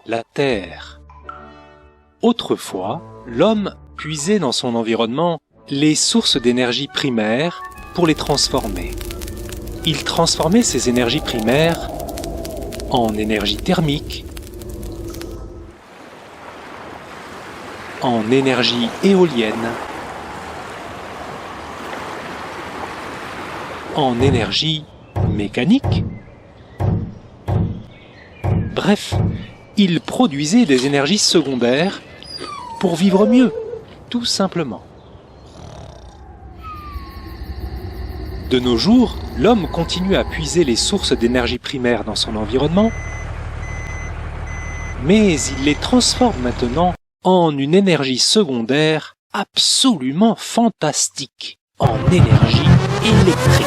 la Terre. Autrefois, l'homme puisait dans son environnement les sources d'énergie primaires pour les transformer. Il transformait ces énergies primaires en énergie thermique, en énergie éolienne, en énergie mécanique. Bref, il produisait des énergies secondaires pour vivre mieux, tout simplement. De nos jours, l'homme continue à puiser les sources d'énergie primaire dans son environnement, mais il les transforme maintenant en une énergie secondaire absolument fantastique, en énergie électrique.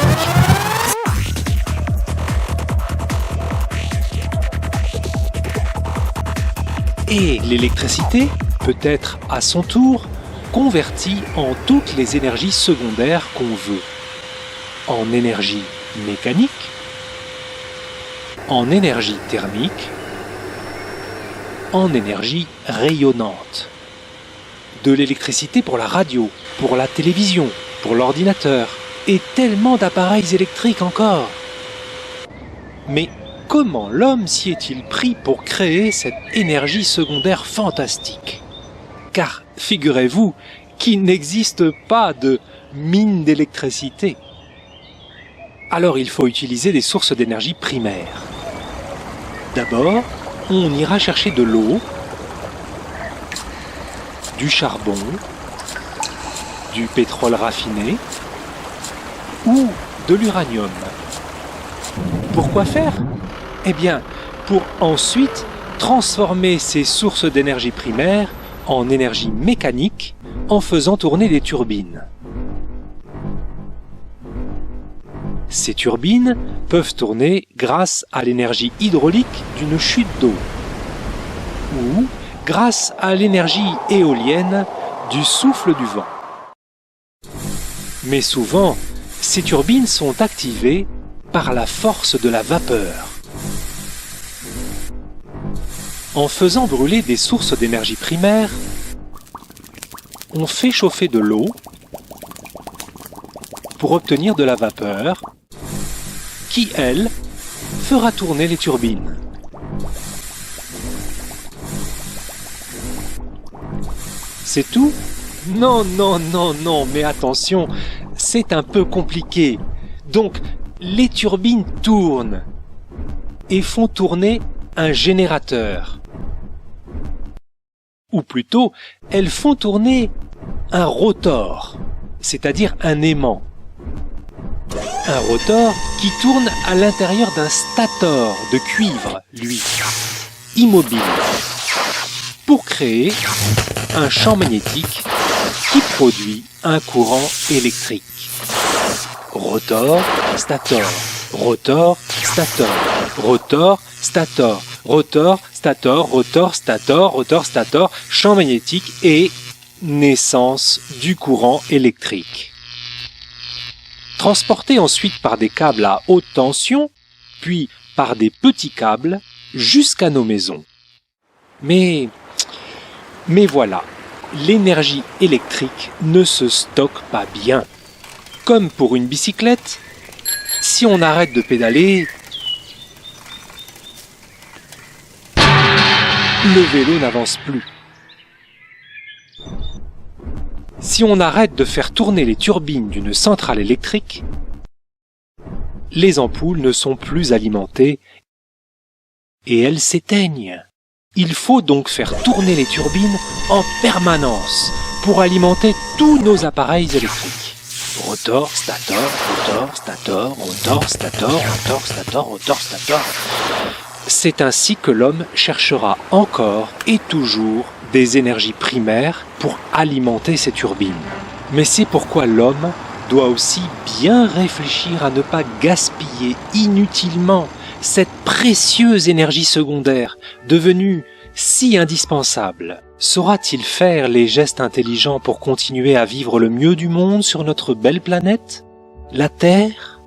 Et l'électricité peut être à son tour convertie en toutes les énergies secondaires qu'on veut. En énergie mécanique, en énergie thermique, en énergie rayonnante. De l'électricité pour la radio, pour la télévision, pour l'ordinateur, et tellement d'appareils électriques encore. Mais comment l'homme s'y est-il pris pour créer cette énergie secondaire fantastique? Car figurez-vous qu'il n'existe pas de mine d'électricité. Alors il faut utiliser des sources d'énergie primaires. D'abord, on ira chercher de l'eau, du charbon, du pétrole raffiné ou de l'uranium. Pourquoi faire? Eh bien, pour ensuite transformer ces sources d'énergie primaire en énergie mécanique en faisant tourner des turbines. Ces turbines peuvent tourner grâce à l'énergie hydraulique d'une chute d'eau ou grâce à l'énergie éolienne du souffle du vent. Mais souvent, ces turbines sont activées par la force de la vapeur. En faisant brûler des sources d'énergie primaire, on fait chauffer de l'eau pour obtenir de la vapeur qui, elle, fera tourner les turbines. C'est tout? Non, mais attention, c'est un peu compliqué. Donc, les turbines tournent et font tourner un générateur. Ou plutôt, elles font tourner un rotor, c'est-à-dire un aimant. Un rotor qui tourne à l'intérieur d'un stator de cuivre, lui, immobile, pour créer un champ magnétique qui produit un courant électrique. Rotor, stator, rotor, stator, rotor, stator, rotor, stator, rotor, stator, rotor, stator, champ magnétique et naissance du courant électrique. Transporté ensuite par des câbles à haute tension, puis par des petits câbles jusqu'à nos maisons. Mais voilà, l'énergie électrique ne se stocke pas bien. Comme pour une bicyclette, si on arrête de pédaler, le vélo n'avance plus. Si on arrête de faire tourner les turbines d'une centrale électrique, les ampoules ne sont plus alimentées et elles s'éteignent. Il faut donc faire tourner les turbines en permanence pour alimenter tous nos appareils électriques. Rotor, stator, rotor, stator, rotor, stator, rotor, stator, rotor, stator. C'est ainsi que l'homme cherchera encore et toujours des énergies primaires pour alimenter ces turbines. Mais c'est pourquoi l'homme doit aussi bien réfléchir à ne pas gaspiller inutilement cette précieuse énergie secondaire devenue si indispensable. Saura-t-il faire les gestes intelligents pour continuer à vivre le mieux du monde sur notre belle planète, la Terre ?